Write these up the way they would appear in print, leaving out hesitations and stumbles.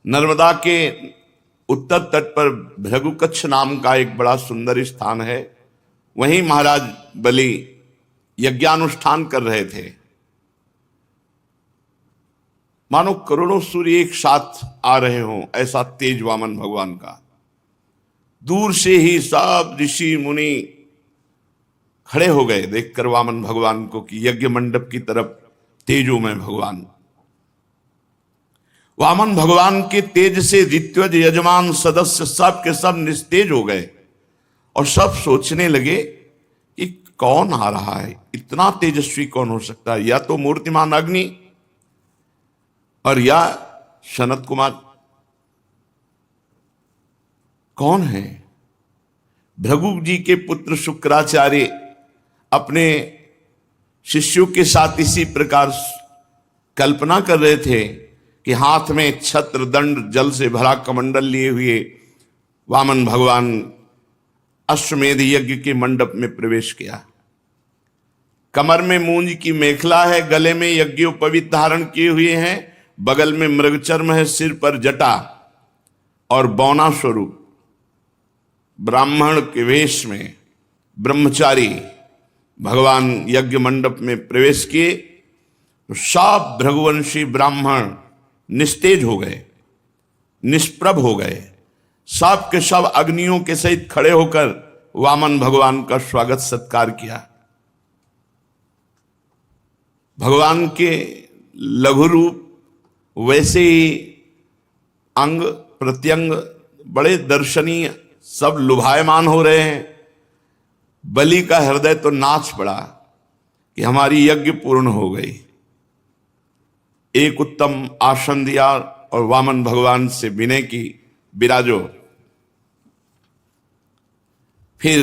नर्मदा के उत्तर तट पर भृगुकच्छ नाम का एक बड़ा सुंदर स्थान है। वहीं महाराज बलि यज्ञानुष्ठान कर रहे थे। मानो करोड़ों सूर्य एक साथ आ रहे हों, ऐसा तेज वामन भगवान का। दूर से ही सब ऋषि मुनि खड़े हो गए देखकर वामन भगवान को कि यज्ञ मंडप की तरफ तेजो में भगवान। वामन भगवान के तेज से ऋत्विज यजमान सदस्य सब के सब निस्तेज हो गए और सब सोचने लगे कि कौन आ रहा है, इतना तेजस्वी कौन हो सकता है, या तो मूर्तिमान अग्नि और या सनत कुमार। कौन है? भृगु जी के पुत्र शुक्राचार्य अपने शिष्यों के साथ इसी प्रकार कल्पना कर रहे थे कि हाथ में छत्र दंड जल से भरा कमंडल लिए हुए वामन भगवान अश्वमेध यज्ञ के मंडप में प्रवेश किया। कमर में मूंज की मेखला है, गले में यज्ञोपवीत धारण किए हुए हैं, बगल में मृगचर्म है, सिर पर जटा और बौना स्वरूप ब्राह्मण के वेश में ब्रह्मचारी भगवान यज्ञ मंडप में प्रवेश किए तो सब भृगुवंशी ब्राह्मण निस्तेज हो गए, निष्प्रभ हो गए। सब के सब अग्नियों के सहित खड़े होकर वामन भगवान का स्वागत सत्कार किया। भगवान के लघु रूप वैसे ही अंग प्रत्यंग बड़े दर्शनीय, सब लुभायमान हो रहे हैं। बलि का हृदय तो नाच पड़ा कि हमारी यज्ञ पूर्ण हो गई। एक उत्तम आसन दिया और वामन भगवान से विनय की, विराजो। फिर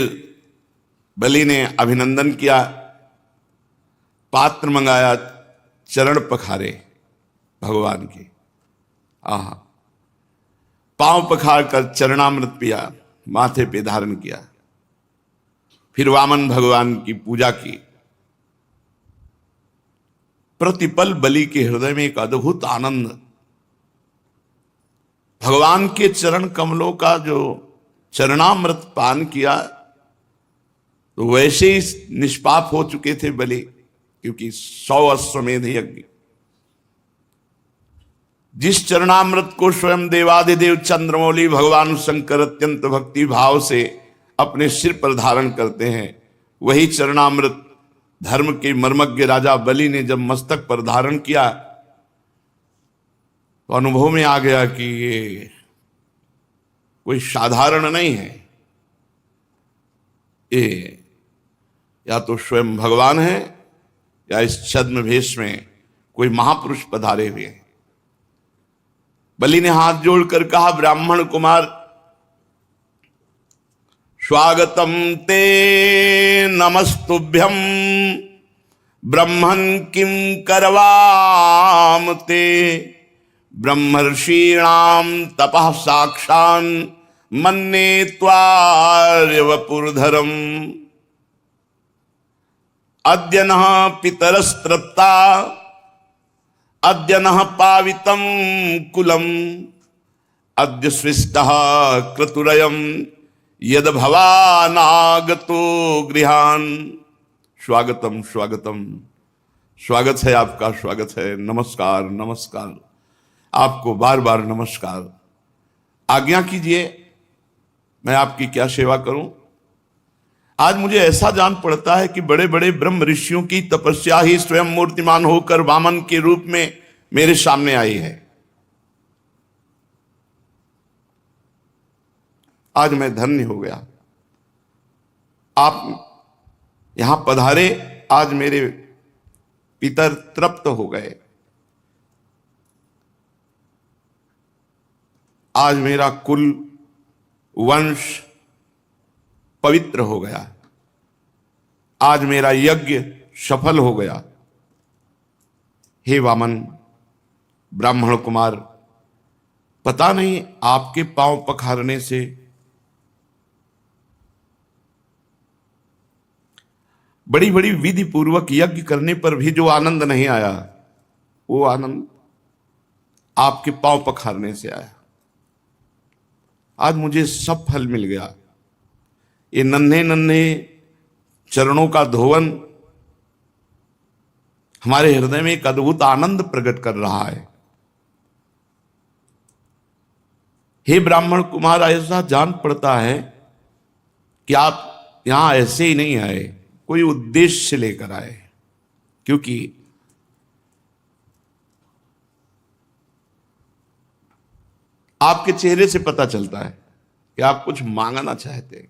बलि ने अभिनंदन किया, पात्र मंगाया, चरण पखारे भगवान के। आहा, पांव पखार कर चरणामृत पिया, माथे पे धारण किया। फिर वामन भगवान की पूजा की। प्रतिपल बलि के हृदय में एक अद्भुत आनंद, भगवान के चरण कमलों का जो चरणामृत पान किया तो वैसे ही निष्पाप हो चुके थे बलि, क्योंकि 100 अश्वमेध यज्ञ। जिस चरणामृत को स्वयं देवादिदेव चंद्रमौली भगवान शंकर अत्यंत भक्ति भाव से अपने सिर पर धारण करते हैं, वही चरणामृत धर्म के मर्मज्ञ राजा बलि ने जब मस्तक पर धारण किया तो अनुभव में आ गया कि ये कोई साधारण नहीं है, ये या तो स्वयं भगवान है या इस छद्म भेष में कोई महापुरुष पधारे हुए हैं। बलि ने हाथ जोड़कर कहा, ब्राह्मण कुमार स्वागतम ते नमस्तुभ्यं ब्रह्मन् किं करवाम ते ब्रह्मर्षीणां तपः साक्षान् मन्ये त्वार्यवपुर्धरम् अद्य नः पितरस्तृप्ता अद्य नः पावितं कुलम् अद्य स्विष्टः क्रतुरयम् यद भवानागतो गृहान। स्वागतम स्वागतम, स्वागत है आपका, स्वागत है, नमस्कार नमस्कार, आपको बार बार नमस्कार। आज्ञा कीजिए, मैं आपकी क्या सेवा करूं। आज मुझे ऐसा जान पड़ता है कि बड़े बड़े ब्रह्म ऋषियों की तपस्या ही स्वयं मूर्तिमान होकर वामन के रूप में मेरे सामने आई है। आज मैं धन्य हो गया, आप यहां पधारे, आज मेरे पितर तृप्त हो गए, आज मेरा कुल वंश पवित्र हो गया, आज मेरा यज्ञ सफल हो गया। हे वामन ब्राह्मण कुमार, पता नहीं आपके पांव पखारने से बड़ी बड़ी विधि पूर्वक यज्ञ करने पर भी जो आनंद नहीं आया, वो आनंद आपके पांव पखारने से आया। आज मुझे सब फल मिल गया। ये नन्हे नन्हे चरणों का धोवन हमारे हृदय में एक अद्भुत आनंद प्रकट कर रहा है। हे ब्राह्मण कुमार, ऐसा जान पड़ता है कि आप यहां ऐसे ही नहीं आए, कोई उद्देश्य लेकर आए। क्योंकि आपके चेहरे से पता चलता है कि आप कुछ मांगना चाहते हैं,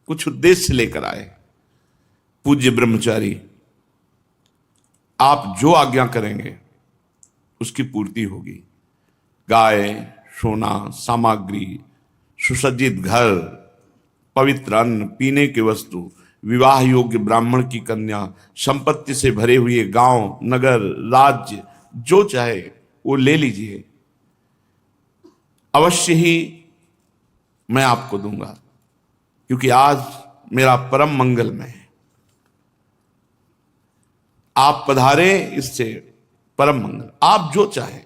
कुछ उद्देश्य लेकर आए। पूज्य ब्रह्मचारी, आप जो आज्ञा करेंगे उसकी पूर्ति होगी। गाय, सोना, सामग्री, सुसज्जित घर, पवित्र अन्न, पीने की वस्तु, विवाह योग्य ब्राह्मण की कन्या, संपत्ति से भरे हुए गांव, नगर, राज्य, जो चाहे वो ले लीजिए। अवश्य ही मैं आपको दूंगा, क्योंकि आज मेरा परम मंगलमय है। आप पधारे, इससे परम मंगल। आप जो चाहे।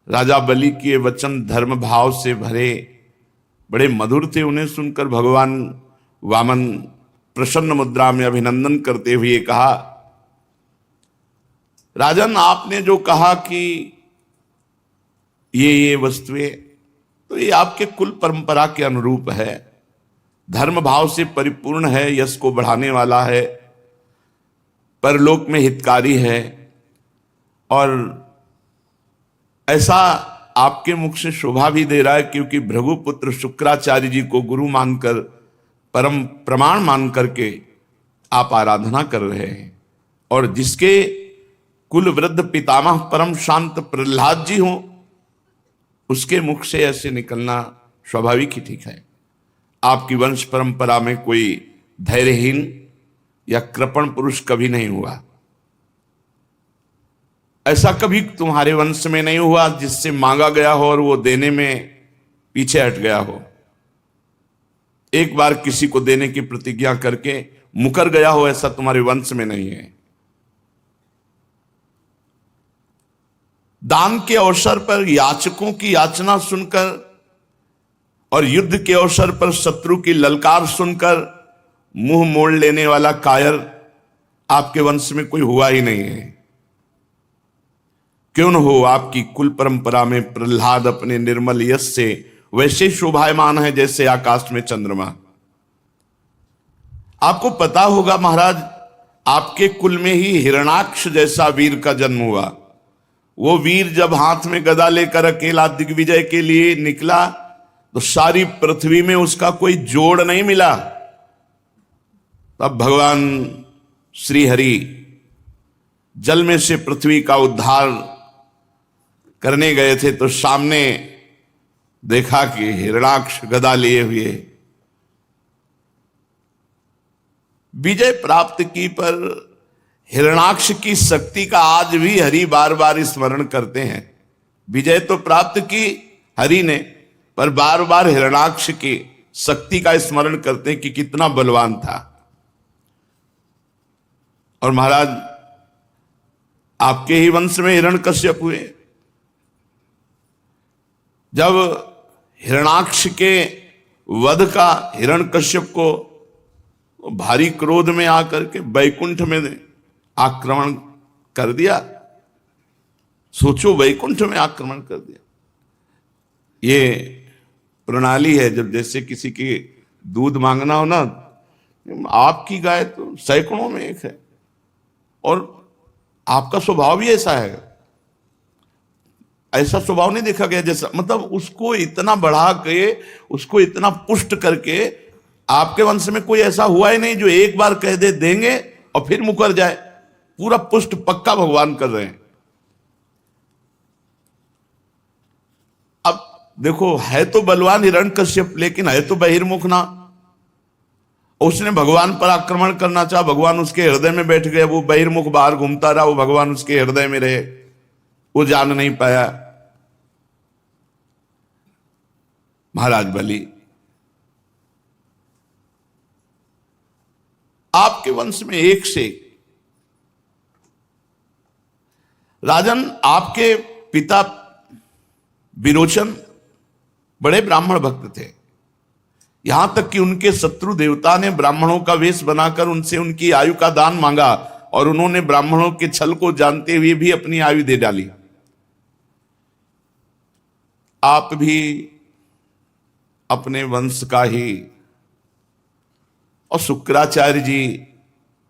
राजा बलि के वचन धर्म भाव से भरे, बड़े मधुर थे। उन्हें सुनकर भगवान वामन प्रसन्न मुद्रा में अभिनंदन करते हुए कहा, राजन, आपने जो कहा कि ये वस्तुएं, तो ये आपके कुल परंपरा के अनुरूप है, धर्म भाव से परिपूर्ण है, यश को बढ़ाने वाला है, परलोक में हितकारी है। और ऐसा आपके मुख से शोभा भी दे रहा है, क्योंकि भृगुपुत्र शुक्राचार्य जी को गुरु मानकर, परम प्रमाण मान करके आप आराधना कर रहे हैं। और जिसके कुल वृद्ध पितामह परम शांत प्रहलाद जी हों, उसके मुख से ऐसे निकलना स्वाभाविक ही ठीक है। आपकी वंश परंपरा में कोई धैर्यहीन या कृपण पुरुष कभी नहीं हुआ। ऐसा कभी तुम्हारे वंश में नहीं हुआ जिससे मांगा गया हो और वो देने में पीछे हट गया हो। एक बार किसी को देने की प्रतिज्ञा करके मुकर गया हो, ऐसा तुम्हारे वंश में नहीं है। दान के अवसर पर याचकों की याचना सुनकर और युद्ध के अवसर पर शत्रु की ललकार सुनकर मुंह मोड़ लेने वाला कायर आपके वंश में कोई हुआ ही नहीं है। क्यों न हो, आपकी कुल परंपरा में प्रहलाद अपने निर्मल यश से वैसे शोभायमान है जैसे आकाश में चंद्रमा। आपको पता होगा महाराज, आपके कुल में ही हिरणाक्ष जैसा वीर का जन्म हुआ। वो वीर जब हाथ में गदा लेकर अकेला दिग्विजय के लिए निकला, तो सारी पृथ्वी में उसका कोई जोड़ नहीं मिला। तब भगवान श्री हरि जल में से पृथ्वी का उद्धार करने गए थे, तो सामने देखा कि हिरणाक्ष गदा लिए हुए विजय प्राप्त की। पर हिरणाक्ष की शक्ति का आज भी हरि बार बार स्मरण करते हैं। विजय तो प्राप्त की हरि ने, पर बार बार हिरणाक्ष की शक्ति का स्मरण करते हैं कि कितना बलवान था। और महाराज, आपके ही वंश में हिरण्यकश्यप हुए। जब हिरणाक्ष के वध का हिरण्यकश्यप को भारी क्रोध में आकर के वैकुंठ में आक्रमण कर दिया। सोचो, वैकुंठ में आक्रमण कर दिया। ये प्रणाली है, जब जैसे किसी की दूध मांगना हो ना, आपकी गाय तो सैकड़ों में एक है और आपका स्वभाव भी ऐसा है। ऐसा स्वभाव नहीं देखा गया जैसा, मतलब उसको इतना बढ़ा के, उसको इतना पुष्ट करके, आपके वंश में कोई ऐसा हुआ ही नहीं जो एक बार कह दे देंगे और फिर मुकर जाए। पूरा पुष्ट पक्का भगवान कर रहे हैं। अब देखो, है तो बलवान हिरण्यकश्यप, लेकिन है तो बहिर्मुख ना। उसने भगवान पर आक्रमण करना चाहा, भगवान उसके हृदय में बैठ गए। वो बहिर्मुख बाहर घूमता रहा, वो भगवान उसके हृदय में रहे, वो जान नहीं पाया। महाराज बलि, आपके वंश में एक से एक राजन, आपके पिता विरोचन बड़े ब्राह्मण भक्त थे, यहां तक कि उनके शत्रु देवता ने ब्राह्मणों का वेश बनाकर उनसे उनकी आयु का दान मांगा और उन्होंने ब्राह्मणों के छल को जानते हुए भी अपनी आयु दे डाली। आप भी अपने वंश का ही, और शुक्राचार्य जी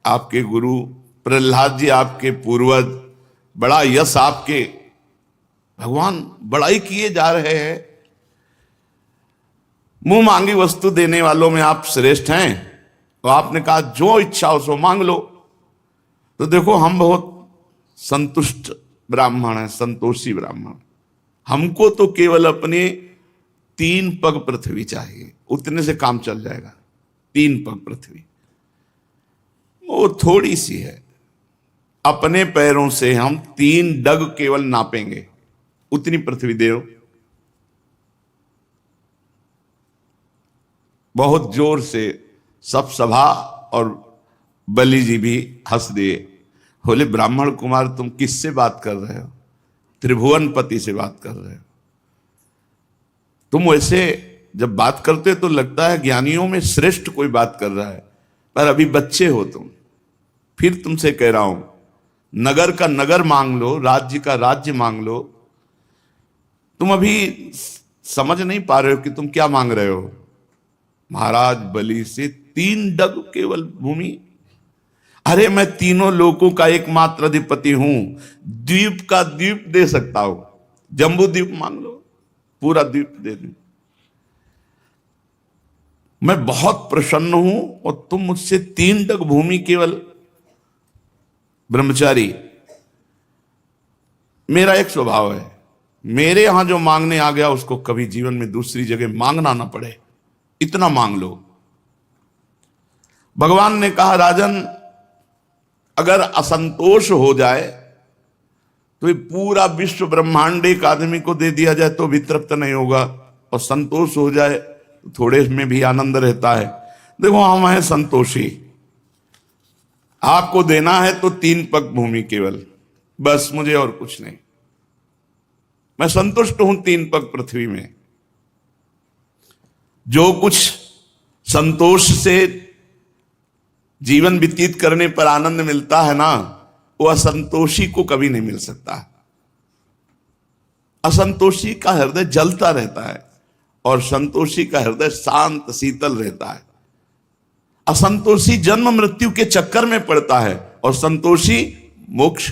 आपके गुरु, प्रहलाद जी आपके पूर्वज, बड़ा यश आपके, भगवान बड़ाई किए जा रहे हैं। मुंह मांगी वस्तु देने वालों में आप श्रेष्ठ हैं। तो आपने कहा जो इच्छा हो सो मांग लो। तो देखो हम बहुत संतुष्ट ब्राह्मण हैं, संतोषी ब्राह्मण। हमको तो केवल अपने 3 पग पृथ्वी चाहिए, उतने से काम चल जाएगा। 3 पग पृथ्वी वो थोड़ी सी है, अपने पैरों से हम 3 डग केवल नापेंगे, उतनी पृथ्वी दो। बहुत जोर से सब सभा और बलि जी भी हंस दिए, बोले ब्राह्मण कुमार तुम किससे बात कर रहे हो? त्रिभुवन पति से बात कर रहे हो। तुम वैसे जब बात करते तो लगता है ज्ञानियों में श्रेष्ठ कोई बात कर रहा है, पर अभी बच्चे हो तुम। फिर तुमसे कह रहा हूं, नगर का नगर मांग लो, राज्य का राज्य मांग लो। तुम अभी समझ नहीं पा रहे हो कि तुम क्या मांग रहे हो। महाराज बलि से 3 डग केवल भूमि। अरे मैं तीनों लोकों का एकमात्र अधिपति हूं, द्वीप का द्वीप दे सकता हूं। जम्बू द्वीप मांग लो, पूरा द्वीप दे दूं। मैं बहुत प्रसन्न हूं और तुम मुझसे 3 डग भूमि केवल। ब्रह्मचारी, मेरा एक स्वभाव है, मेरे यहां जो मांगने आ गया उसको कभी जीवन में दूसरी जगह मांगना ना पड़े, इतना मांग लो। भगवान ने कहा राजन, अगर असंतोष हो जाए तो ये पूरा विश्व ब्रह्मांड एक आदमी को दे दिया जाए तो भी तृप्त नहीं होगा, और संतोष हो जाए तो थोड़े में भी आनंद रहता है। देखो हम हैं संतोषी, आपको देना है तो 3 पग भूमि केवल, बस, मुझे और कुछ नहीं। मैं संतुष्ट हूं 3 पग पृथ्वी में। जो कुछ संतोष से जीवन व्यतीत करने पर आनंद मिलता है ना, वो असंतोषी को कभी नहीं मिल सकता। असंतोषी का हृदय जलता रहता है और संतोषी का हृदय शांत शीतल रहता है। असंतोषी जन्म मृत्यु के चक्कर में पड़ता है और संतोषी मोक्ष।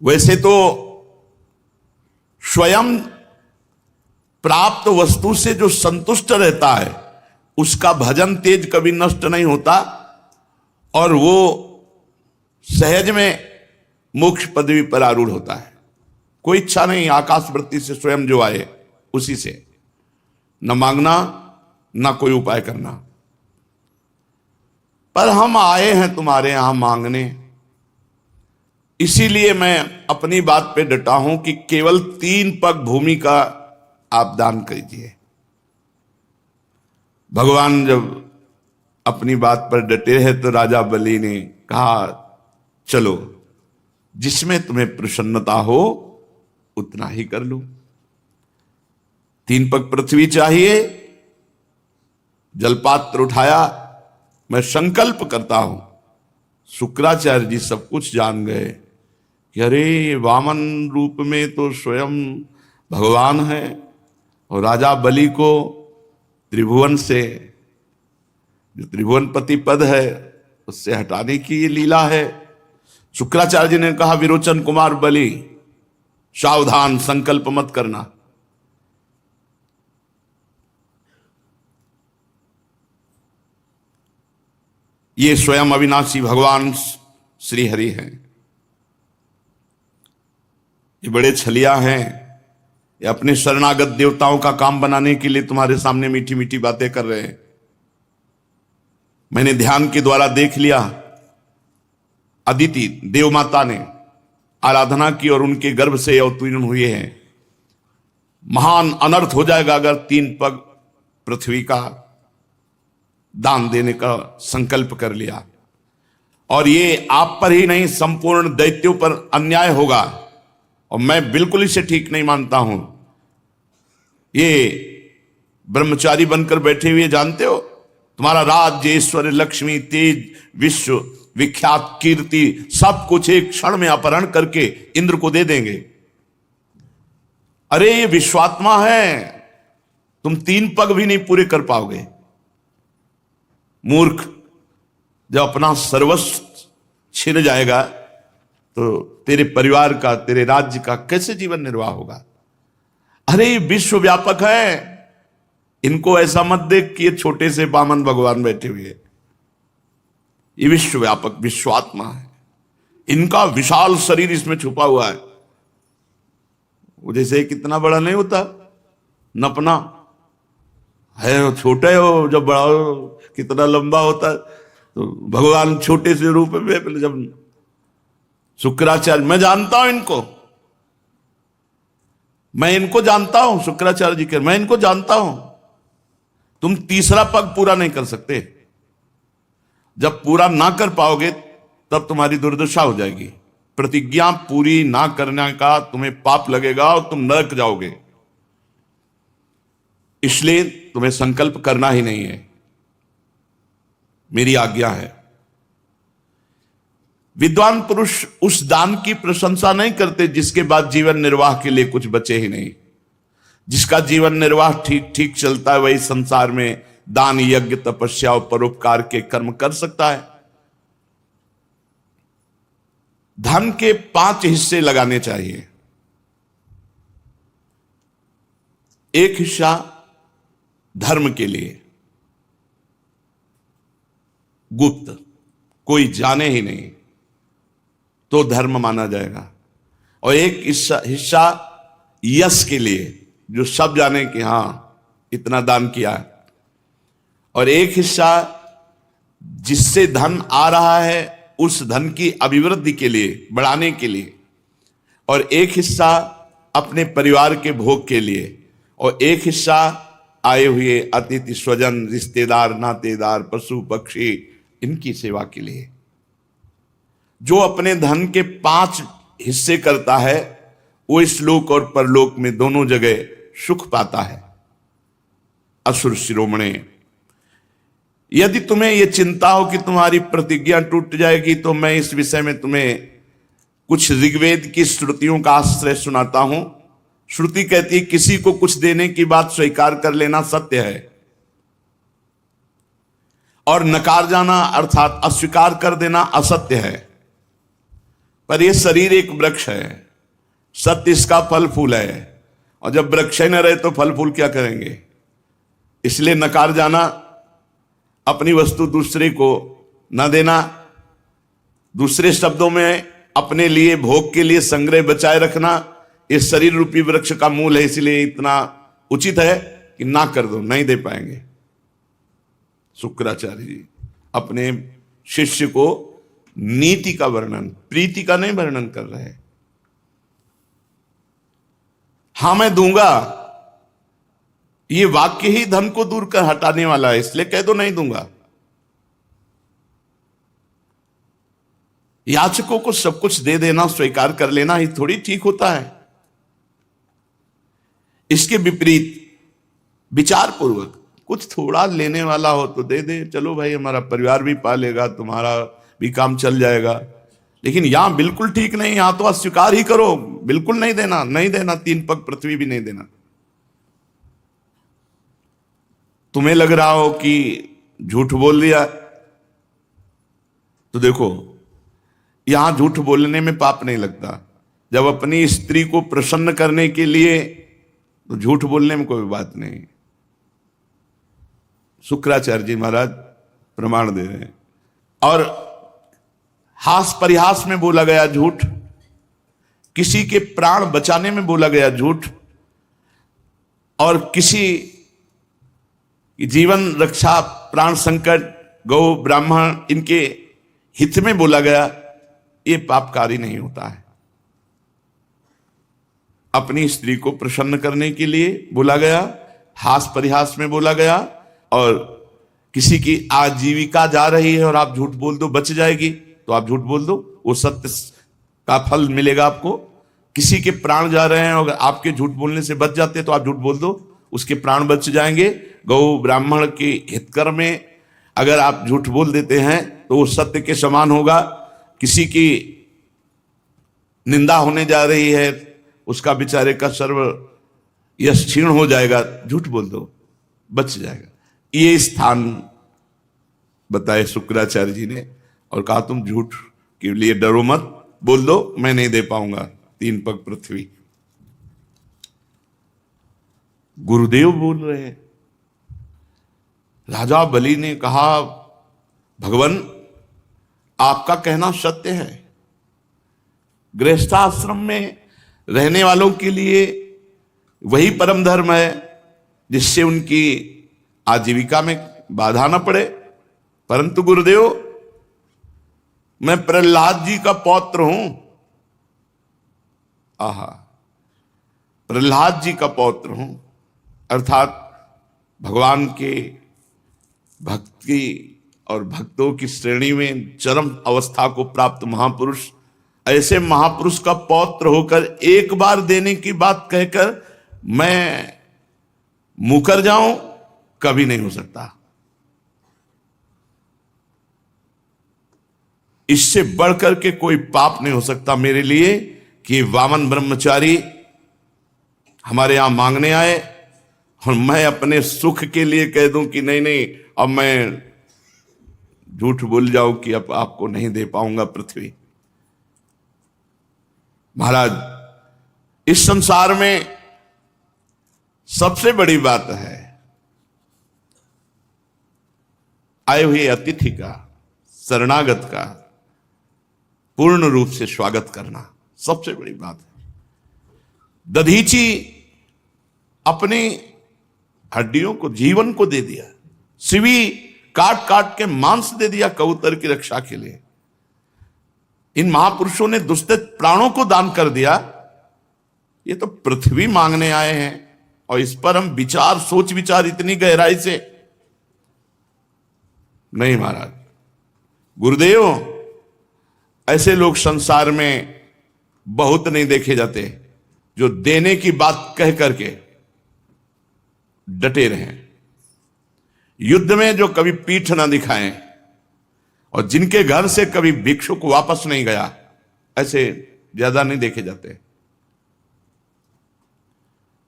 वैसे तो स्वयं प्राप्त वस्तु से जो संतुष्ट रहता है उसका भजन तेज कभी नष्ट नहीं होता और वो सहज में मोक्ष पदवी पर आरूढ़ होता है। कोई इच्छा नहीं, आकाश वृत्ति से स्वयं जो आए उसी से, न मांगना न कोई उपाय करना। पर हम आए हैं तुम्हारे यहां मांगने, इसीलिए मैं अपनी बात पे डटा हूं कि केवल 3 पग भूमि का आप दान कीजिए। भगवान जब अपनी बात पर डटे हैं तो राजा बलि ने कहा चलो जिसमें तुम्हें प्रसन्नता हो उतना ही कर लो। 3 पग पृथ्वी चाहिए, जलपात्र उठाया, मैं संकल्प करता हूं। शुक्राचार्य जी सब कुछ जान गए कि अरे वामन रूप में तो स्वयं भगवान है और राजा बलि को त्रिभुवन से, जो त्रिभुवनपति पद है उससे हटाने की ये लीला है। शुक्राचार्य जी ने कहा विरोचन कुमार बलि सावधान, संकल्प मत करना। ये स्वयं अविनाशी भगवान श्री हरि हैं, ये बड़े छलिया हैं, ये अपने शरणागत देवताओं का काम बनाने के लिए तुम्हारे सामने मीठी मीठी बातें कर रहे हैं। मैंने ध्यान के द्वारा देख लिया, अदिति देव माता ने आराधना की और उनके गर्भ से अवतीर्ण हुए हैं। महान अनर्थ हो जाएगा अगर 3 पग पृथ्वी का दान देने का संकल्प कर लिया, और ये आप पर ही नहीं संपूर्ण दैत्यों पर अन्याय होगा और मैं बिल्कुल इसे ठीक नहीं मानता हूं। ये ब्रह्मचारी बनकर बैठे हुए, जानते हो, तुम्हारा राज्य, ऐश्वर्य, लक्ष्मी, तेज, विश्व विख्यात कीर्ति, सब कुछ एक क्षण में अपहरण करके इंद्र को दे देंगे। अरे ये विश्वात्मा है, तुम 3 पग भी नहीं पूरे कर पाओगे। मूर्ख, जब अपना सर्वस्व छिन जाएगा तो तेरे परिवार का, तेरे राज्य का कैसे जीवन निर्वाह होगा। अरे ये विश्व व्यापक है, इनको ऐसा मत देख कि ये छोटे से बामन भगवान बैठे हुए। ये विश्व व्यापक विश्वात्मा है, इनका विशाल शरीर इसमें छुपा हुआ है। वो जैसे कितना बड़ा नहीं होता, नपना है, छोटे हो, जब बड़ा हो कितना लंबा होता है। तो भगवान छोटे से रूप में, जब शुक्राचार्य, मैं जानता हूं इनको, मैं इनको जानता हूं, शुक्राचार्य जी के, मैं इनको जानता हूं। तुम तीसरा पग पूरा नहीं कर सकते। जब पूरा ना कर पाओगे तब तुम्हारी दुर्दशा हो जाएगी। प्रतिज्ञा पूरी ना करने का तुम्हें पाप लगेगा और तुम नरक जाओगे। इसलिए तुम्हें संकल्प करना ही नहीं है, मेरी आज्ञा है। विद्वान पुरुष उस दान की प्रशंसा नहीं करते जिसके बाद जीवन निर्वाह के लिए कुछ बचे ही नहीं। जिसका जीवन निर्वाह ठीक ठीक चलता है वही संसार में दान, यज्ञ, तपस्या और परोपकार के कर्म कर सकता है। धन के 5 हिस्से लगाने चाहिए। एक हिस्सा धर्म के लिए, गुप्त, कोई जाने ही नहीं तो धर्म माना जाएगा। और एक हिस्सा यश के लिए, जो सब जाने कि हां इतना दान किया है। और एक हिस्सा जिससे धन आ रहा है उस धन की अभिवृद्धि के लिए, बढ़ाने के लिए। और एक हिस्सा अपने परिवार के भोग के लिए। और एक हिस्सा आए हुए अतिथि, स्वजन, रिश्तेदार, नातेदार, पशु पक्षी, इनकी सेवा के लिए। जो अपने धन के 5 हिस्से करता है वो इस लोक और परलोक में दोनों जगह सुख पाता है। असुर शिरोमणे, यदि तुम्हें यह चिंता हो कि तुम्हारी प्रतिज्ञा टूट जाएगी तो मैं इस विषय में तुम्हें कुछ ऋग्वेद की श्रुतियों का आश्रय सुनाता हूं। श्रुति कहती है किसी को कुछ देने की बात स्वीकार कर लेना सत्य है, और नकार जाना अर्थात अस्वीकार कर देना असत्य है। पर यह शरीर एक वृक्ष है, सत्य इसका फल फूल है। और जब वृक्ष न रहे तो फल फूल क्या करेंगे। इसलिए नकार जाना, अपनी वस्तु दूसरे को न देना, दूसरे शब्दों में अपने लिए भोग के लिए संग्रह बचाए रखना, इस शरीर रूपी वृक्ष का मूल है। इसलिए इतना उचित है कि ना कर दो, नहीं दे पाएंगे। शुक्राचार्य जी अपने शिष्य को नीति का वर्णन, प्रीति का नहीं वर्णन कर रहे हैं। हां मैं दूंगा, ये वाक्य ही धन को दूर कर हटाने वाला है, इसलिए कह दो नहीं दूंगा। याचकों को सब कुछ दे देना, स्वीकार कर लेना ही थोड़ी ठीक होता है। इसके विपरीत विचार पूर्वक कुछ थोड़ा लेने वाला हो तो दे दे, चलो भाई हमारा परिवार भी पालेगा, तुम्हारा भी काम चल जाएगा। लेकिन यहां बिल्कुल ठीक नहीं, यहां तो अस्वीकार ही करो, बिल्कुल नहीं देना, नहीं देना, 3 पग पृथ्वी भी नहीं देना। तुम्हें लग रहा हो कि झूठ बोल दिया, तो देखो यहां झूठ बोलने में पाप नहीं लगता। जब अपनी स्त्री को प्रसन्न करने के लिए, तो झूठ बोलने में कोई बात नहीं। शुक्राचार्य जी महाराज प्रमाण दे रहे हैं। और हास परिहास में बोला गया झूठ, किसी के प्राण बचाने में बोला गया झूठ, और किसी जीवन रक्षा, प्राण संकट, गौ ब्राह्मण, इनके हित में बोला गया, ये पापकारी नहीं होता है। अपनी स्त्री को प्रसन्न करने के लिए बोला गया, हास परिहास में बोला गया, और किसी की आजीविका जा रही है और आप झूठ बोल दो बच जाएगी, तो आप झूठ बोल दो, वो सत्य का फल मिलेगा आपको। किसी के प्राण जा रहे हैं, अगर आपके झूठ बोलने से बच जाते तो आप झूठ बोल दो, उसके प्राण बच जाएंगे। गौ ब्राह्मण के हितकर में अगर आप झूठ बोल देते हैं तो वो सत्य के समान होगा। किसी की निंदा होने जा रही है, उसका बेचारे का सर्व यश क्षीण हो जाएगा, झूठ बोल दो, बच जाएगा। ये स्थान बताए शुक्राचार्य जी ने और कहा तुम झूठ के लिए डरो मत, बोल दो मैं नहीं दे पाऊंगा 3 पग पृथ्वी। गुरुदेव बोल रहे हैं। राजा बलि ने कहा भगवान आपका कहना सत्य है, गृहस्थाश्रम में रहने वालों के लिए वही परम धर्म है जिससे उनकी आजीविका में बाधा न पड़े। परंतु गुरुदेव मैं प्रहलाद जी का पौत्र हूं। आहा, प्रहलाद जी का पौत्र हूं, अर्थात भगवान के भक्ति और भक्तों की श्रेणी में चरम अवस्था को प्राप्त महापुरुष, ऐसे महापुरुष का पौत्र होकर एक बार देने की बात कहकर मैं मुकर जाऊं, कभी नहीं हो सकता। इससे बढ़कर के कोई पाप नहीं हो सकता मेरे लिए कि वामन ब्रह्मचारी हमारे यहां मांगने आए और मैं अपने सुख के लिए कह दूं कि नहीं नहीं अब मैं झूठ बोल जाऊं कि अब आपको नहीं दे पाऊंगा पृथ्वी। महाराज, इस संसार में सबसे बड़ी बात है आए हुए अतिथि का, शरणागत का पूर्ण रूप से स्वागत करना सबसे बड़ी बात है। दधीची अपने हड्डियों को, जीवन को दे दिया, सिवी काट काट के मांस दे दिया कबूतर की रक्षा के लिए। इन महापुरुषों ने दुष्ट प्राणों को दान कर दिया। ये तो पृथ्वी मांगने आए हैं और इस पर हम विचार, सोच विचार इतनी गहराई से नहीं। महाराज गुरुदेव, ऐसे लोग संसार में बहुत नहीं देखे जाते जो देने की बात कह करके डटे रहें, युद्ध में जो कभी पीठ ना दिखाएं और जिनके घर से कभी भिक्षुक वापस नहीं गया, ऐसे ज्यादा नहीं देखे जाते।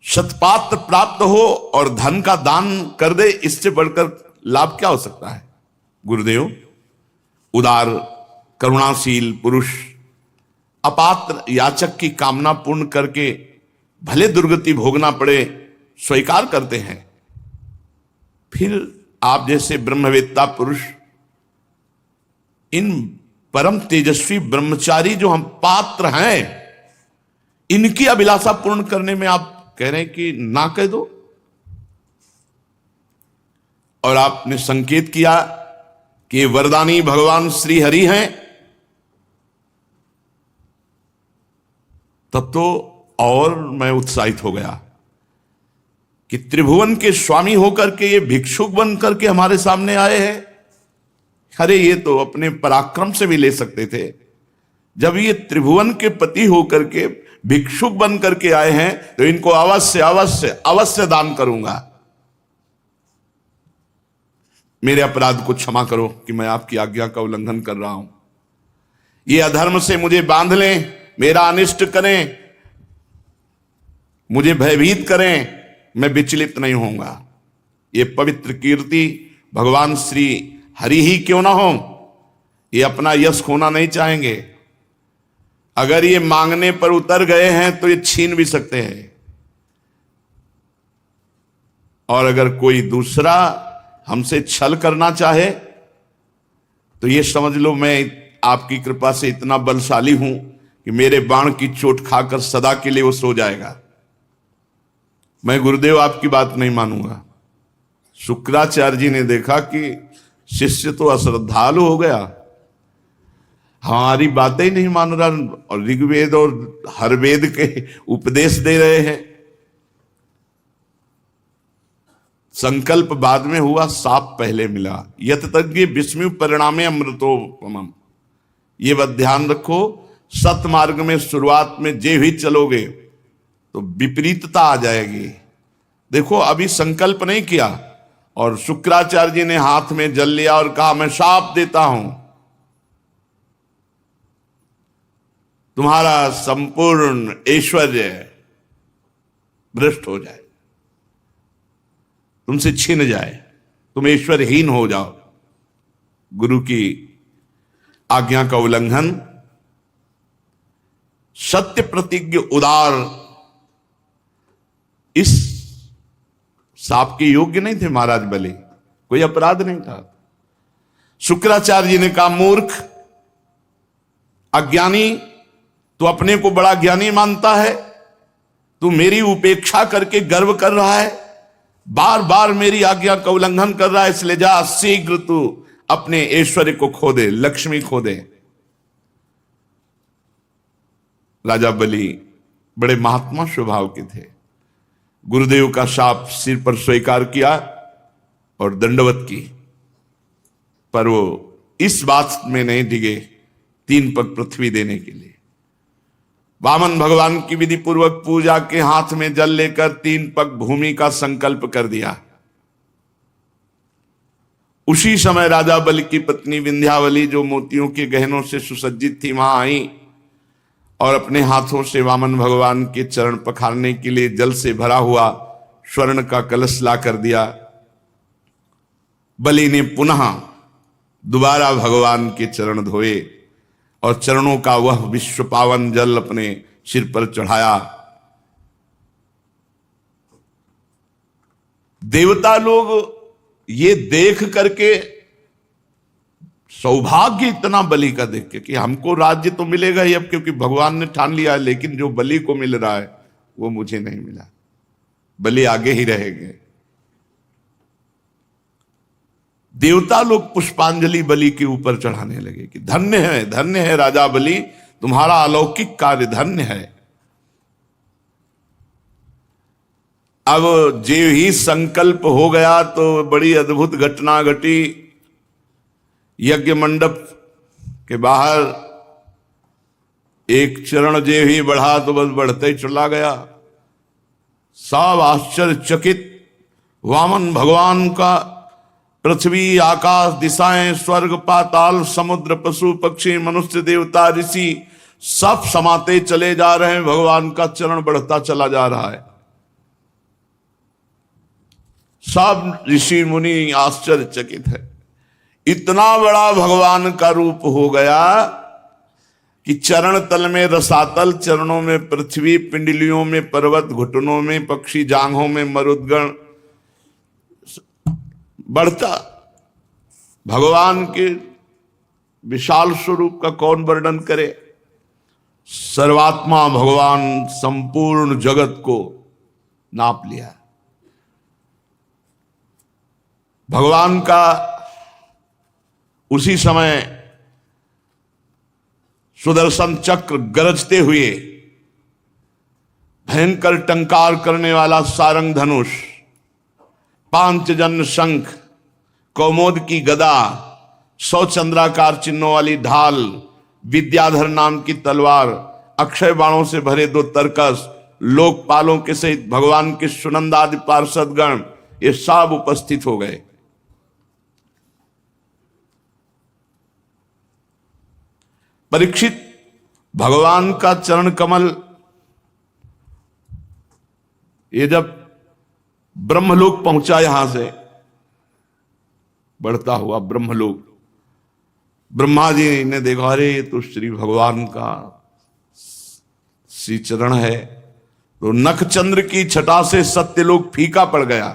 शतपात्र प्राप्त हो और धन का दान कर दे, इससे बढ़कर लाभ क्या हो सकता है। गुरुदेव, उदार करुणाशील पुरुष अपात्र याचक की कामना पूर्ण करके भले दुर्गति भोगना पड़े स्वीकार करते हैं। फिर आप जैसे ब्रह्मवेत्ता पुरुष, इन परम तेजस्वी ब्रह्मचारी जो हम पात्र हैं, इनकी अभिलाषा पूर्ण करने में आप कह रहे हैं कि ना कह दो। और आपने संकेत किया कि वरदानी भगवान श्री हरि हैं, तब तो और मैं उत्साहित हो गया कि त्रिभुवन के स्वामी होकर के ये भिक्षुक बन करके हमारे सामने आए हैं। अरे ये तो अपने पराक्रम से भी ले सकते थे। जब ये त्रिभुवन के पति होकर के भिक्षुक बन करके आए हैं तो इनको अवश्य अवश्य अवश्य दान करूंगा। मेरे अपराध को क्षमा करो कि मैं आपकी आज्ञा का उल्लंघन कर रहा हूं। ये अधर्म से मुझे बांध लें, मेरा अनिष्ट करें, मुझे भयभीत करें, मैं विचलित नहीं होऊंगा। ये पवित्र कीर्ति भगवान श्री हरि ही क्यों ना हो, ये अपना यश खोना नहीं चाहेंगे। अगर ये मांगने पर उतर गए हैं तो ये छीन भी सकते हैं। और अगर कोई दूसरा हमसे छल करना चाहे तो ये समझ लो मैं आपकी कृपा से इतना बलशाली हूं कि मेरे बाण की चोट खाकर सदा के लिए वो सो जाएगा। मैं गुरुदेव आपकी बात नहीं मानूंगा। शुक्राचार्य जी ने देखा कि शिष्य तो अश्रद्धालु हो गया, हमारी बातें ही नहीं मान रहा और ऋग्वेद और हर वेद के उपदेश दे रहे हैं। संकल्प बाद में हुआ, साप पहले मिला। यत तज्ञ विस्मय परिणामे अमृतोपमम्। ये बात ध्यान रखो, सतमार्ग में शुरुआत में जे भी चलोगे तो विपरीतता आ जाएगी। देखो अभी संकल्प नहीं किया और शुक्राचार्य जी ने हाथ में जल लिया और कहा मैं शाप देता हूं, तुम्हारा संपूर्ण ऐश्वर्य भ्रष्ट हो जाए, तुमसे छीन जाए, तुम ऐश्वर्यहीन हो जाओ। गुरु की आज्ञा का उल्लंघन, सत्य प्रतिज्ञ उदार इस साप के योग्य नहीं थे महाराज बलि, कोई अपराध नहीं था। शुक्राचार्य जी ने कहा मूर्ख, अज्ञानी, तू अपने को बड़ा ज्ञानी मानता है, तू मेरी उपेक्षा करके गर्व कर रहा है, बार बार मेरी आज्ञा का उल्लंघन कर रहा है, इसलिए जा शीघ्र तू अपने ऐश्वर्य को खो दे, लक्ष्मी खो दे। राजा बलि बड़े महात्मा स्वभाव के थे, गुरुदेव का शाप सिर पर स्वीकार किया और दंडवत की, पर वो इस बात में नहीं डिगे 3 पग पृथ्वी देने के लिए। वामन भगवान की विधि पूर्वक पूजा के हाथ में जल लेकर 3 पग भूमि का संकल्प कर दिया। उसी समय राजा बलि की पत्नी विंध्यावली, जो मोतियों के गहनों से सुसज्जित थी, वहां आई और अपने हाथों से वामन भगवान के चरण पखारने के लिए जल से भरा हुआ स्वर्ण का कलश ला कर दिया। बलि ने पुनः दोबारा भगवान के चरण धोए और चरणों का वह विश्व पावन जल अपने सिर पर चढ़ाया। देवता लोग ये देख करके, सौभाग्य इतना बलि का देख के कि हमको राज्य तो मिलेगा ही अब, क्योंकि भगवान ने ठान लिया है, लेकिन जो बलि को मिल रहा है वो मुझे नहीं मिला, बलि आगे ही रहेंगे। देवता लोग पुष्पांजलि बलि के ऊपर चढ़ाने लगे कि धन्य है राजा बलि, तुम्हारा अलौकिक कार्य धन्य है। अब जे ही संकल्प हो गया तो बड़ी अद्भुत घटना घटी। यज्ञ मंडप के बाहर एक चरण जे ही बढ़ा तो बस बढ़ते ही चला गया। सब आश्चर्यचकित, वामन भगवान का पृथ्वी, आकाश, दिशाएं, स्वर्ग, पाताल, समुद्र, पशु पक्षी, मनुष्य, देवता, ऋषि सब समाते चले जा रहे हैं, भगवान का चरण बढ़ता चला जा रहा है। सब ऋषि मुनि आश्चर्यचकित है। इतना बड़ा भगवान का रूप हो गया कि चरण तल में रसातल, चरणों में पृथ्वी, पिंडलियों में पर्वत, घुटनों में पक्षी, जांघों में मरुदगण, बढ़ता भगवान के विशाल स्वरूप का कौन वर्णन करे। सर्वात्मा भगवान संपूर्ण जगत को नाप लिया। भगवान का उसी समय सुदर्शन चक्र गरजते हुए, भयंकर टंकार करने वाला सारंग धनुष, पांचजन्य शंख, कौमोद की गदा, 100 चंद्राकार चिन्हों वाली ढाल, विद्याधर नाम की तलवार, अक्षय बाणों से भरे 2 तरकस, लोकपालों के सहित भगवान के सुनंदादि पार्षदगण, ये सब उपस्थित हो गए। परीक्षित, भगवान का चरण कमल ये जब ब्रह्मलोक पहुंचा, यहां से बढ़ता हुआ ब्रह्मलोक, ब्रह्मा जी ने देखा, अरे ये तो श्री भगवान का श्री चरण है। तो नख चंद्र की छटा से सत्यलोक फीका पड़ गया।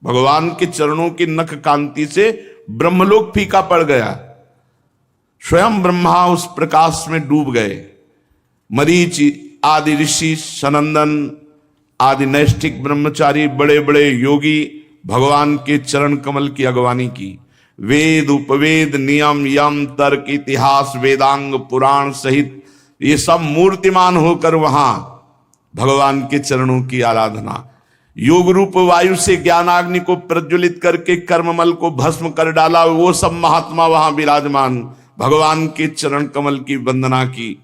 भगवान के चरणों की नख कांति से ब्रह्मलोक फीका पड़ गया। स्वयं ब्रह्मा उस प्रकाश में डूब गए। मरीच आदि ऋषि, सनंदन आदि नैष्ठिक ब्रह्मचारी, बड़े बड़े योगी भगवान के चरण कमल की अगवानी की। वेद, उपवेद, नियम, यम, तर्क, इतिहास, वेदांग, पुराण सहित ये सब मूर्तिमान होकर वहां भगवान के चरणों की आराधना। योग रूप वायु से ज्ञानाग्नि को प्रज्वलित करके कर्ममल को भस्म कर डाला, वो सब महात्मा वहां विराजमान भगवान के चरण कमल की वंदना की।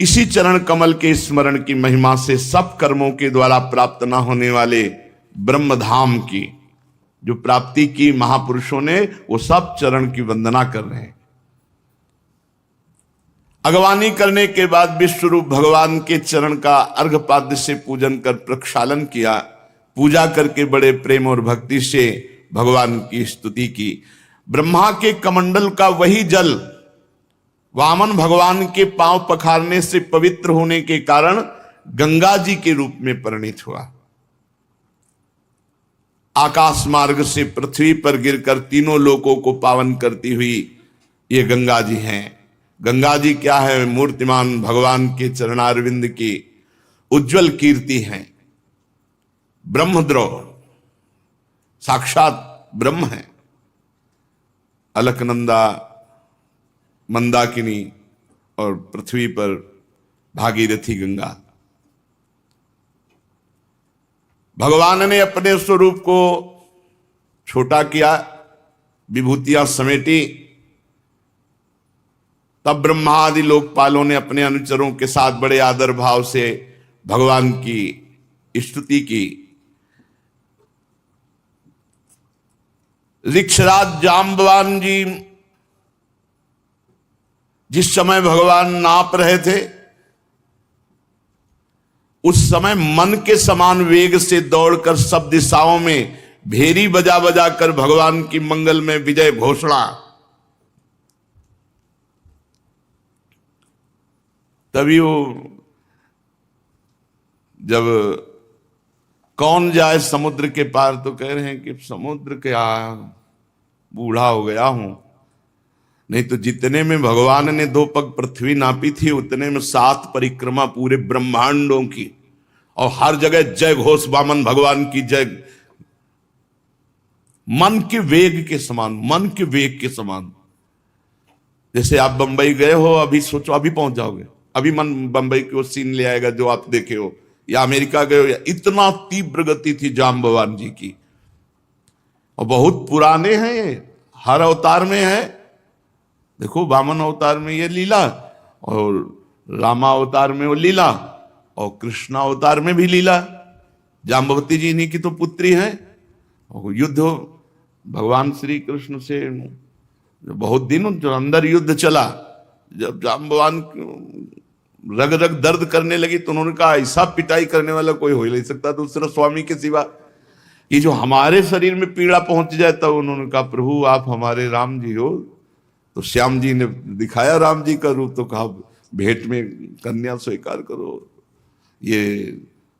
इसी चरण कमल के स्मरण की महिमा से सब कर्मों के द्वारा प्राप्त न होने वाले ब्रह्मधाम की जो प्राप्ति की महापुरुषों ने, वो सब चरण की वंदना कर रहे हैं। अगवानी करने के बाद विश्वरूप भगवान के चरण का अर्घपाद्य से पूजन कर प्रक्षालन किया। पूजा करके बड़े प्रेम और भक्ति से भगवान की स्तुति की। ब्रह्मा के कमंडल का वही जल वामन भगवान के पांव पखारने से पवित्र होने के कारण गंगा जी के रूप में परिणित हुआ। आकाश मार्ग से पृथ्वी पर गिरकर तीनों लोकों को पावन करती हुई ये गंगा जी हैं। गंगा जी क्या है? मूर्तिमान भगवान के चरणारविंद की उज्जवल कीर्ति हैं। ब्रह्मद्रोह साक्षात ब्रह्म है। अलकनंदा, मंदाकिनी और पृथ्वी पर भागीरथी गंगा। भगवान ने अपने स्वरूप को छोटा किया, विभूतियां समेटी, तब ब्रह्मा आदि लोकपालों ने अपने अनुचरों के साथ बड़े आदर भाव से भगवान की स्तुति की। ऋक्षराज जाम्बवान जी जिस समय भगवान नाप रहे थे, उस समय मन के समान वेग से दौड़कर सब दिशाओं में भेरी बजा बजा कर भगवान की मंगल में विजय घोषणा। तभी वो जब कौन जाए समुद्र के पार, तो कह रहे हैं कि समुद्र के बूढ़ा हो गया हूं, नहीं तो जितने में भगवान ने 2 पग पृथ्वी नापी थी, उतने में 7 परिक्रमा पूरे ब्रह्मांडों की, और हर जगह जय घोष वामन भगवान की जय। मन के वेग के समान, मन के वेग के समान। जैसे आप बंबई गए हो, अभी सोचो अभी पहुंच जाओगे, अभी मन बंबई की वो सीन ले आएगा जो आप देखे हो, या अमेरिका गए हो, या इतना तीव्र गति थी जाम्बवान जी की। और बहुत पुराने हैं ये, हर अवतार में है। देखो वामन अवतार में ये लीला, और रामा अवतार में वो लीला, और कृष्णा अवतार में भी लीला। जाम्बवती जी इन्हीं की तो पुत्री है। और युद्ध भगवान श्री कृष्ण से बहुत दिन जो अंदर युद्ध चला, जब जाम्बवान रग रग दर्द करने लगी तो उन्होंने कहा ऐसा पिटाई करने वाला कोई हो ही नहीं सकता दूसरा स्वामी के सिवा, ये जो हमारे शरीर में पीड़ा पहुंच जाए। तब उन्होंने कहा प्रभु आप हमारे राम जी हो। तो श्याम जी ने दिखाया राम जी का रूप, तो कहा भेंट में कन्या स्वीकार करो, ये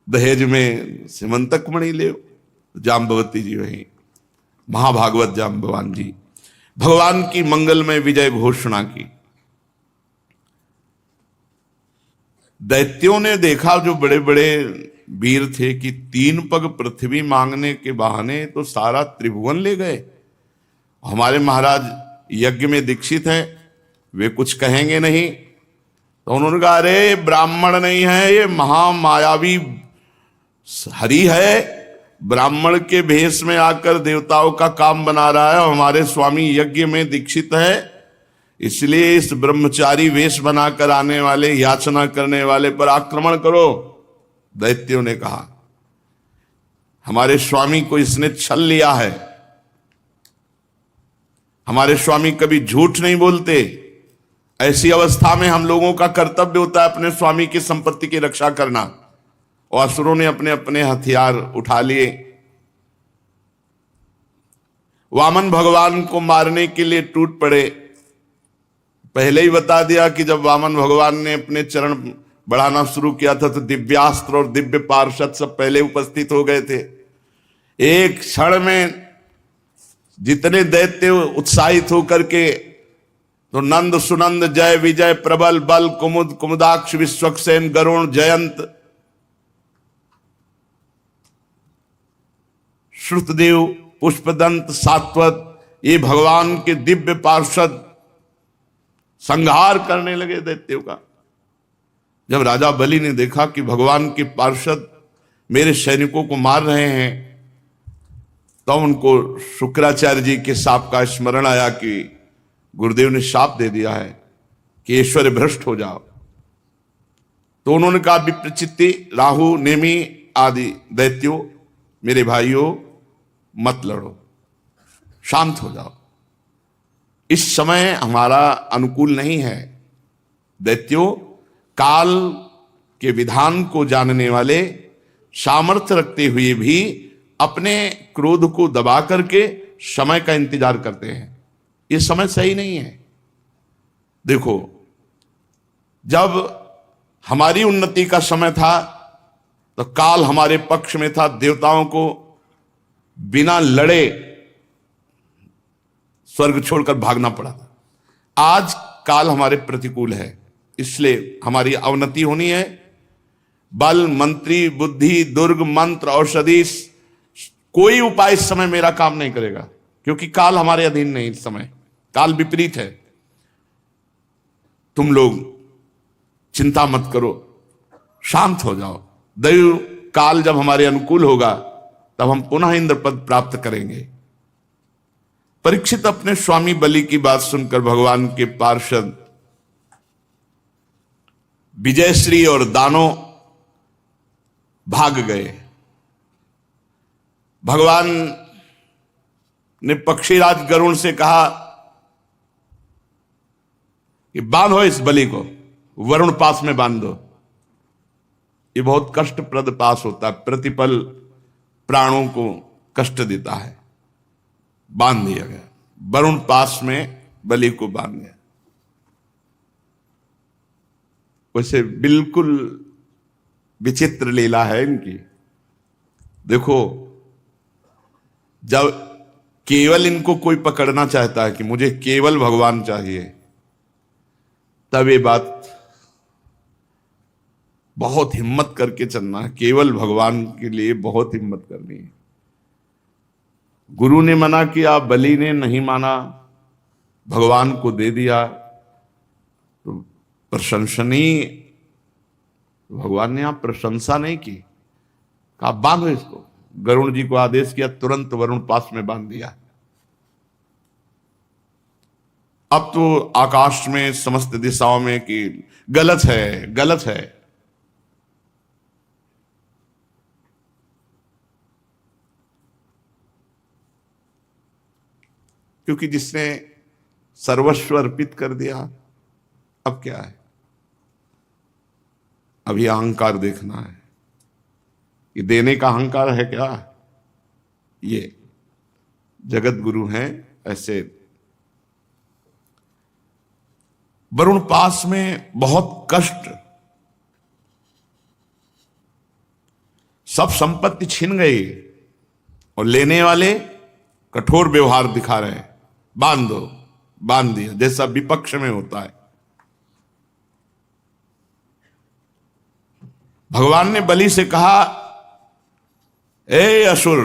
दहेज में सिमंतक मणि ले। जाम्बवती जी वही महाभागवत जाम्बवान जी भगवान की मंगल में विजय घोषणा की। दैत्यों ने देखा, जो बड़े बड़े वीर थे, कि 3 पग पृथ्वी मांगने के बहाने तो सारा त्रिभुवन ले गए। हमारे महाराज यज्ञ में दीक्षित हैं, वे कुछ कहेंगे नहीं। तो उन्होंने कहा अरे ब्राह्मण नहीं है, ये महामायावी हरि है, ब्राह्मण के भेष में आकर देवताओं का काम बना रहा है। हमारे स्वामी यज्ञ में दीक्षित है, इसलिए इस ब्रह्मचारी वेश बनाकर आने वाले, याचना करने वाले पर आक्रमण करो। दैत्यों ने कहा हमारे स्वामी को इसने छल लिया है, हमारे स्वामी कभी झूठ नहीं बोलते। ऐसी अवस्था में हम लोगों का कर्तव्य होता है अपने स्वामी की संपत्ति की रक्षा करना। और असुरों ने अपने अपने हथियार उठा लिए, वामन भगवान को मारने के लिए टूट पड़े। पहले ही बता दिया कि जब वामन भगवान ने अपने चरण बढ़ाना शुरू किया था तो दिव्यास्त्र और दिव्य पार्षद सब पहले उपस्थित हो गए थे। एक क्षण में जितने दैत्य उत्साहित होकर के, तो नंद सुनंद जय विजय प्रबल बल कुमुद कुमुदाक्ष विश्वक्सेन गरुण जयंत श्रुतदेव पुष्पदंत सात्वत, ये भगवान के दिव्य पार्षद संहार करने लगे दैत्यों का। जब राजा बलि ने देखा कि भगवान के पार्षद मेरे सैनिकों को मार रहे हैं, तो उनको शुक्राचार्य जी के शाप का स्मरण आया कि गुरुदेव ने शाप दे दिया है कि ऐश्वर्य भ्रष्ट हो जाओ। तो उन्होंने कहा, विप्रचित्ति राहु नेमी आदि दैत्यों, मेरे भाइयों मत लड़ो, शांत हो जाओ, इस समय हमारा अनुकूल नहीं है। दैत्यों, काल के विधान को जानने वाले, सामर्थ्य रखते हुए भी अपने क्रोध को दबा करके समय का इंतजार करते हैं। ये समय सही नहीं है। देखो, जब हमारी उन्नति का समय था तो काल हमारे पक्ष में था, देवताओं को बिना लड़े स्वर्ग छोड़कर भागना पड़ा था। आज काल हमारे प्रतिकूल है, इसलिए हमारी अवनति होनी है। बल, मंत्री, बुद्धि, दुर्ग, मंत्र, औषधि, कोई उपाय इस समय मेरा काम नहीं करेगा, क्योंकि काल हमारे अधीन नहीं। इस समय काल विपरीत है। तुम लोग चिंता मत करो, शांत हो जाओ। दैव काल जब हमारे अनुकूल होगा तब हम पुनः इंद्र पद प्राप्त करेंगे। परीक्षित अपने स्वामी बलि की बात सुनकर भगवान के पार्षद विजयश्री और दानव भाग गए। भगवान ने पक्षीराज गरुण से कहा कि बांधो इस बलि को, वरुण पास में बांध दो। ये बहुत कष्टप्रद पास होता है, प्रतिपल प्राणों को कष्ट देता है। बांध दिया गया, वरुण पास में बलि को बांध दिया। वैसे बिल्कुल विचित्र लीला है इनकी। देखो, जब केवल इनको कोई पकड़ना चाहता है कि मुझे केवल भगवान चाहिए, तब ये बात बहुत हिम्मत करके चलना है। केवल भगवान के लिए बहुत हिम्मत करनी है। गुरु ने मना किया, बलि ने नहीं माना, भगवान को दे दिया, तो प्रशंसनीय। भगवान ने यहां प्रशंसा नहीं की, कहा बांधो इसको। गरुण जी को आदेश किया, तुरंत वरुण पास में बांध दिया। अब तो आकाश में समस्त दिशाओं में कि गलत है, गलत है। क्योंकि जिसने सर्वस्व अर्पित कर दिया, अब क्या है? अभी अहंकार देखना है। ये देने का अहंकार है क्या? ये जगत गुरु हैं ऐसे। वरुण पास में बहुत कष्ट, सब संपत्ति छिन गई और लेने वाले कठोर व्यवहार दिखा रहे हैं। बांध दो, बांध दिया, जैसा विपक्ष में होता है। भगवान ने बलि से कहा, ए असुर,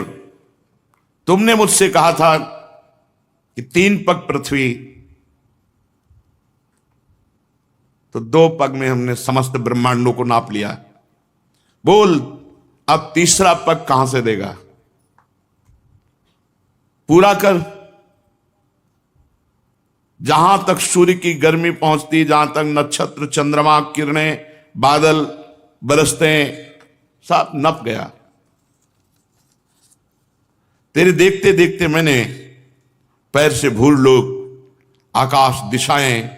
तुमने मुझसे कहा था कि 3 पग पृथ्वी, तो 2 पग में हमने समस्त ब्रह्मांडों को नाप लिया। बोल, अब तीसरा पग कहां से देगा? पूरा कर। जहां तक सूर्य की गर्मी पहुंचती, जहां तक नक्षत्र, चंद्रमा, किरणें, बादल बरसते, सब नप गया। तेरे देखते देखते मैंने पैर से भूलोक, आकाश, दिशाएं,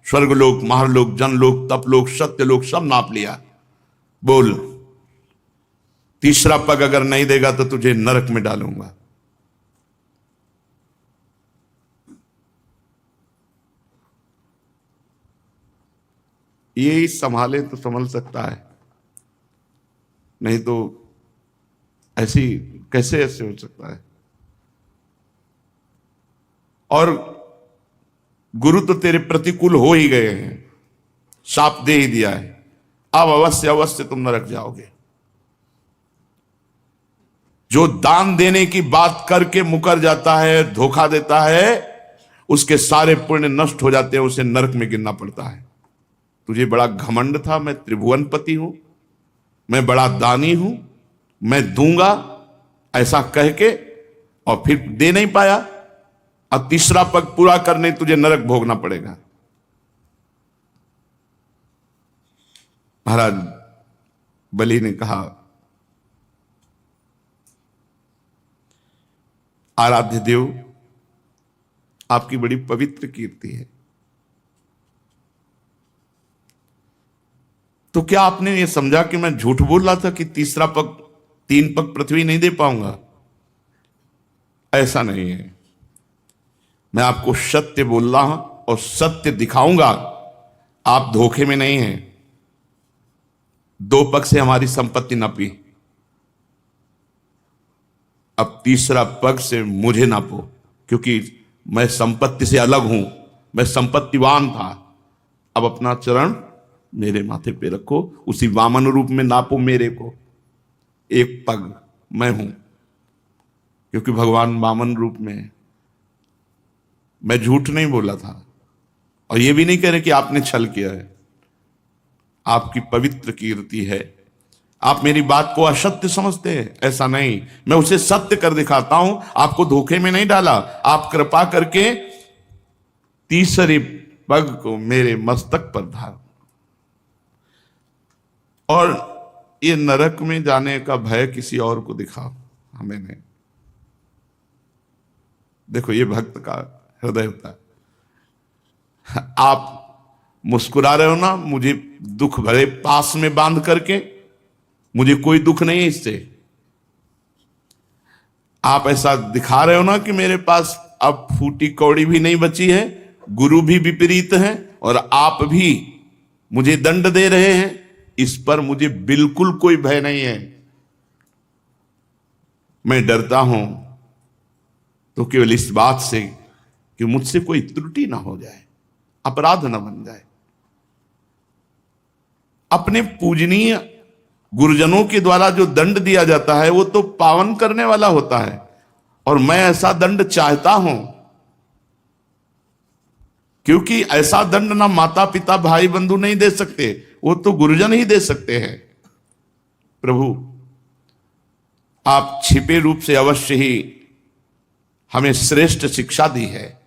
स्वर्गलोक, महरलोक, जनलोक, तपलोक, सत्यलोक सब नाप लिया। बोल, तीसरा पग अगर नहीं देगा तो तुझे नरक में डालूंगा। यही संभाले तो संभल सकता है, नहीं तो ऐसी कैसे ऐसे हो सकता है। और गुरु तो तेरे प्रतिकूल हो ही गए हैं, शाप दे ही दिया है। अब अवश्य अवश्य तुम नरक जाओगे। जो दान देने की बात करके मुकर जाता है, धोखा देता है, उसके सारे पुण्य नष्ट हो जाते हैं, उसे नरक में गिरना पड़ता है। तुझे बड़ा घमंड था, मैं त्रिभुवनपति हूं, मैं बड़ा दानी हूं, मैं दूंगा, ऐसा कह के और फिर दे नहीं पाया, अब तीसरा पग पूरा करने तुझे नरक भोगना पड़ेगा। महाराज बलि ने कहा, आराध्य देव, आपकी बड़ी पवित्र कीर्ति है, तो क्या आपने ये समझा कि मैं झूठ बोल रहा था कि तीसरा पग, 3 पग पृथ्वी नहीं दे पाऊंगा? ऐसा नहीं है, मैं आपको सत्य बोल रहा हूं और सत्य दिखाऊंगा। आप धोखे में नहीं हैं। 2 पग से हमारी संपत्ति नापी, अब तीसरा पग से मुझे नापो, क्योंकि मैं संपत्ति से अलग हूं, मैं संपत्तिवान था। अब अपना चरण मेरे माथे पे रखो, उसी वामन रूप में नापो मेरे को। 1 पग मैं हूं, क्योंकि भगवान वामन रूप में है। मैं झूठ नहीं बोला था, और यह भी नहीं कह रहे कि आपने छल किया है। आपकी पवित्र कीर्ति है। आप मेरी बात को असत्य समझते हैं, ऐसा नहीं, मैं उसे सत्य कर दिखाता हूं। आपको धोखे में नहीं डाला। आप कृपा करके तीसरे पग को मेरे मस्तक पर धार। और ये नरक में जाने का भय किसी और को दिखाओ, हमें नहीं। देखो, ये भक्त का हृदय होता है। आप मुस्कुरा रहे हो ना, मुझे दुख भरे पास में बांध करके, मुझे कोई दुख नहीं है इससे। आप ऐसा दिखा रहे हो ना कि मेरे पास अब फूटी कौड़ी भी नहीं बची है, गुरु भी विपरीत है, और आप भी मुझे दंड दे रहे हैं, इस पर मुझे बिल्कुल कोई भय नहीं है। मैं डरता हूं तो केवल इस बात से कि मुझसे कोई त्रुटि ना हो जाए, अपराध ना बन जाए। अपने पूजनीय गुरुजनों के द्वारा जो दंड दिया जाता है वो तो पावन करने वाला होता है, और मैं ऐसा दंड चाहता हूं, क्योंकि ऐसा दंड ना माता पिता भाई बंधु नहीं दे सकते, वो तो गुरुजन ही दे सकते हैं। प्रभु, आप छिपे रूप से अवश्य ही हमें श्रेष्ठ शिक्षा दी है।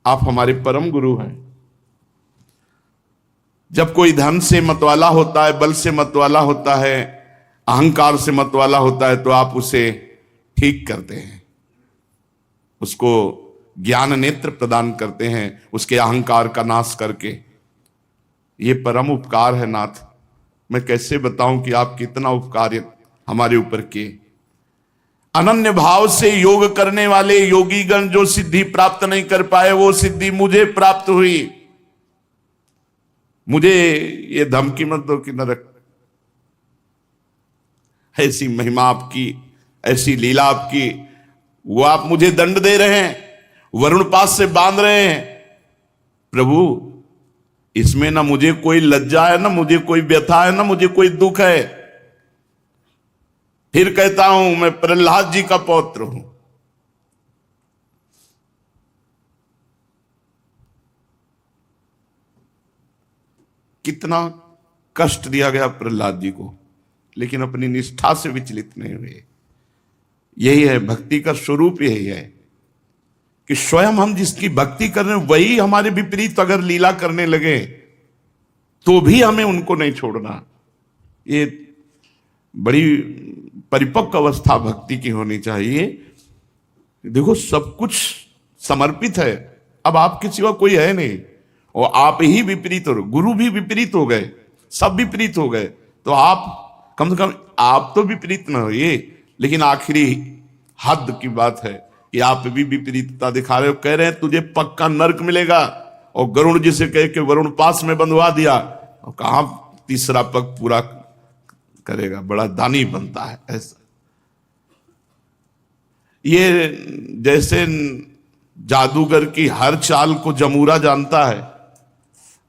आप हमारे परम गुरु हैं। जब कोई धन से मतवाला होता है, बल से मतवाला होता है, अहंकार से मतवाला होता है, तो आप उसे ठीक करते हैं, उसको ज्ञान नेत्र प्रदान करते हैं, उसके अहंकार का नाश करके। ये परम उपकार है नाथ। मैं कैसे बताऊं कि आप कितना उपकार हमारे ऊपर किए। अनन्य भाव से योग करने वाले योगीगण जो सिद्धि प्राप्त नहीं कर पाए, वो सिद्धि मुझे प्राप्त हुई। मुझे ये धमकी मत दो कि नरक। ऐसी महिमा आपकी, ऐसी लीला आपकी, वो आप मुझे दंड दे रहे हैं, वरुण पास से बांध रहे हैं। प्रभु, इसमें ना मुझे कोई लज्जा है, ना मुझे कोई व्यथा है, ना मुझे कोई दुख है। फिर कहता हूं, मैं प्रहलाद जी का पौत्र हूं। कितना कष्ट दिया गया प्रहलाद जी को, लेकिन अपनी निष्ठा से विचलित नहीं हुए। यही है भक्ति का स्वरूप, यही है कि स्वयं हम जिसकी भक्ति कर रहे हैं वही हमारे विपरीत अगर लीला करने लगे तो भी हमें उनको नहीं छोड़ना। ये बड़ी परिपक्व अवस्था भक्ति की होनी चाहिए। देखो, सब कुछ समर्पित है, अब आपके सिवा कोई है नहीं, और आप ही विपरीत हो, गुरु भी विपरीत हो गए, सब विपरीत हो गए, तो आप कम से कम आप तो विपरीत ना होइए। लेकिन आखिरी हद की बात है कि आप भी विपरीतता दिखा रहे हो। कह रहे हैं तुझे पक्का नरक मिलेगा, और गरुण जी से कह के वरुण पास में बंधवा दिया, और कहां तीसरा पग पूरा करेगा। बड़ा दानी बनता है ऐसा। ये जैसे जादूगर की हर चाल को जमूरा जानता है,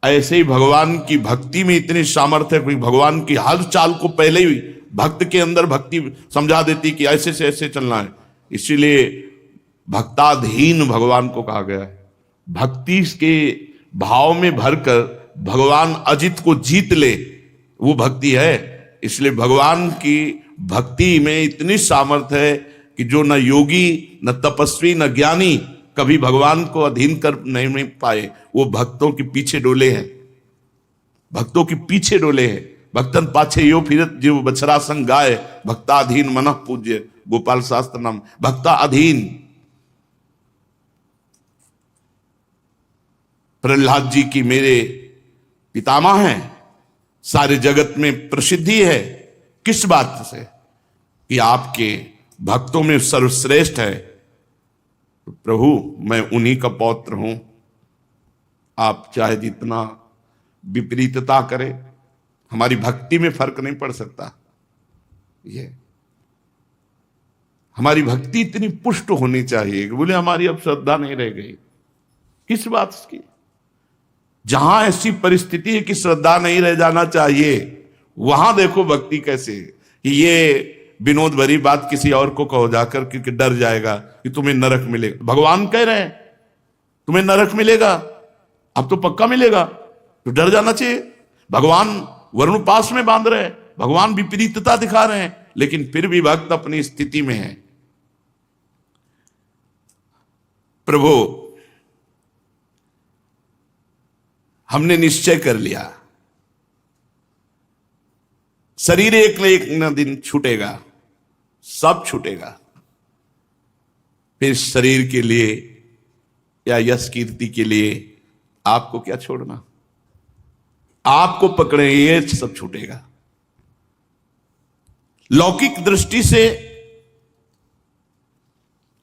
ऐसे ही भगवान की भक्ति में इतनी सामर्थ्य है कि भगवान की हर चाल को पहले ही भक्त के अंदर भक्ति समझा देती कि ऐसे से ऐसे चलना है। इसीलिए भक्ताधीन भगवान को कहा गया है। भक्ति के भाव में भरकर भगवान अजित को जीत ले, वो भक्ति है। इसलिए भगवान की भक्ति में इतनी सामर्थ्य है कि जो न योगी न तपस्वी न ज्ञानी कभी भगवान को अधीन कर नहीं पाए, वो भक्तों के पीछे डोले हैं, भक्तों के पीछे डोले हैं। भक्तन पाछे यो फिरत जीव बछरा संग गाय, भक्ताधीन मनः पूज्य गोपाल शास्त्र नाम। भक्ता अधीन प्रहलाद जी की मेरे पितामह हैं, सारे जगत में प्रसिद्धि है। किस बात से? कि आपके भक्तों में सर्वश्रेष्ठ है। तो प्रभु मैं उन्हीं का पौत्र हूं। आप चाहे जितना विपरीतता करें, हमारी भक्ति में फर्क नहीं पड़ सकता। ये हमारी भक्ति इतनी पुष्ट होनी चाहिए कि बोले हमारी अब श्रद्धा नहीं रह गई। किस बात की? जहां ऐसी परिस्थिति है कि श्रद्धा नहीं रह जाना चाहिए, वहां देखो भक्ति कैसे। ये विनोद भरी बात किसी और को कहो जाकर, क्योंकि डर जाएगा कि तुम्हें नरक मिलेगा। भगवान कह रहे हैं तुम्हें नरक मिलेगा, अब तो पक्का मिलेगा, तो डर जाना चाहिए। भगवान वरुण पास में बांध रहे हैं, भगवान विपरीतता दिखा रहे हैं, लेकिन फिर भी भक्त अपनी स्थिति में है। प्रभु हमने निश्चय कर लिया, शरीर एक न दिन छूटेगा, सब छूटेगा। फिर शरीर के लिए या यश कीर्ति के लिए आपको क्या छोड़ना? आपको पकड़े ये सब छूटेगा। लौकिक दृष्टि से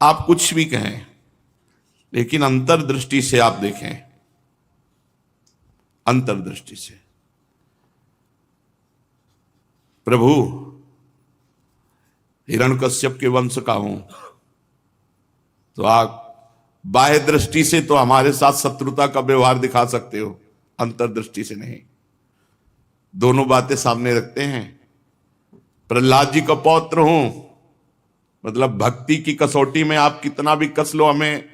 आप कुछ भी कहें, लेकिन अंतर्दृष्टि से आप देखें, अंतर्दृष्टि से प्रभु हिरण्यकश्यप के वंश का हूं, तो आप बाह्य दृष्टि से तो हमारे साथ शत्रुता का व्यवहार दिखा सकते हो, अंतर्दृष्टि से नहीं। दोनों बातें सामने रखते हैं। प्रहलाद जी का पौत्र हूं, मतलब भक्ति की कसौटी में आप कितना भी कस लो, हमें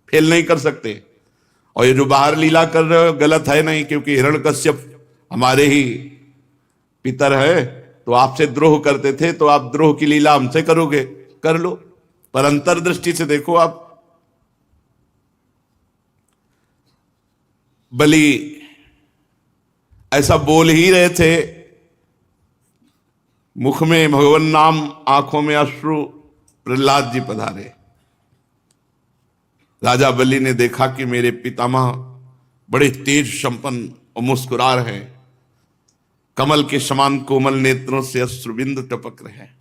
फेल नहीं कर सकते। और ये जो बाहर लीला कर रहे हो गलत है नहीं, क्योंकि हिरण्यकश्यप हमारे ही पितर है, तो आपसे द्रोह करते थे, तो आप द्रोह की लीला हमसे करोगे, कर लो। पर अंतर्दृष्टि से देखो आप, बलि ऐसा बोल ही रहे थे, मुख में भगवान नाम, आंखों में अश्रु, प्रहलाद जी पधारे। राजा बलि ने देखा कि मेरे पितामह बड़े तेज संपन्न और मुस्कुरा रहे हैं, कमल के समान कोमल नेत्रों से अश्रुबिंदु टपक रहे हैं।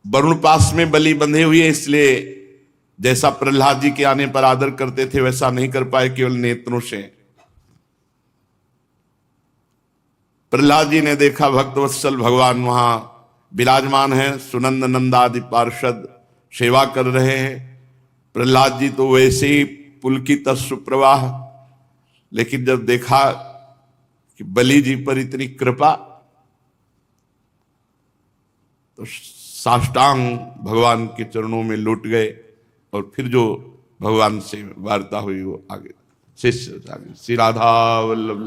वरुण पास में बलि बंधे हुए, इसलिए जैसा प्रहलाद जी के आने पर आदर करते थे वैसा नहीं कर पाए, केवल नेत्रों से। प्रहलाद जी ने देखा भक्तवत्सल भगवान वहां विराजमान है, सुनंद नंदादि पार्षद सेवा कर रहे हैं। प्रहलाद जी तो वैसे ही पुलकित अश्रुप्रवाह, लेकिन जब देखा कि बलि जी पर इतनी कृपा, तो साष्टांग भगवान के चरणों में लौट गए। और फिर जो भगवान से वार्ता हुई वो आगे शिष्य श्री राधा वल्लभ।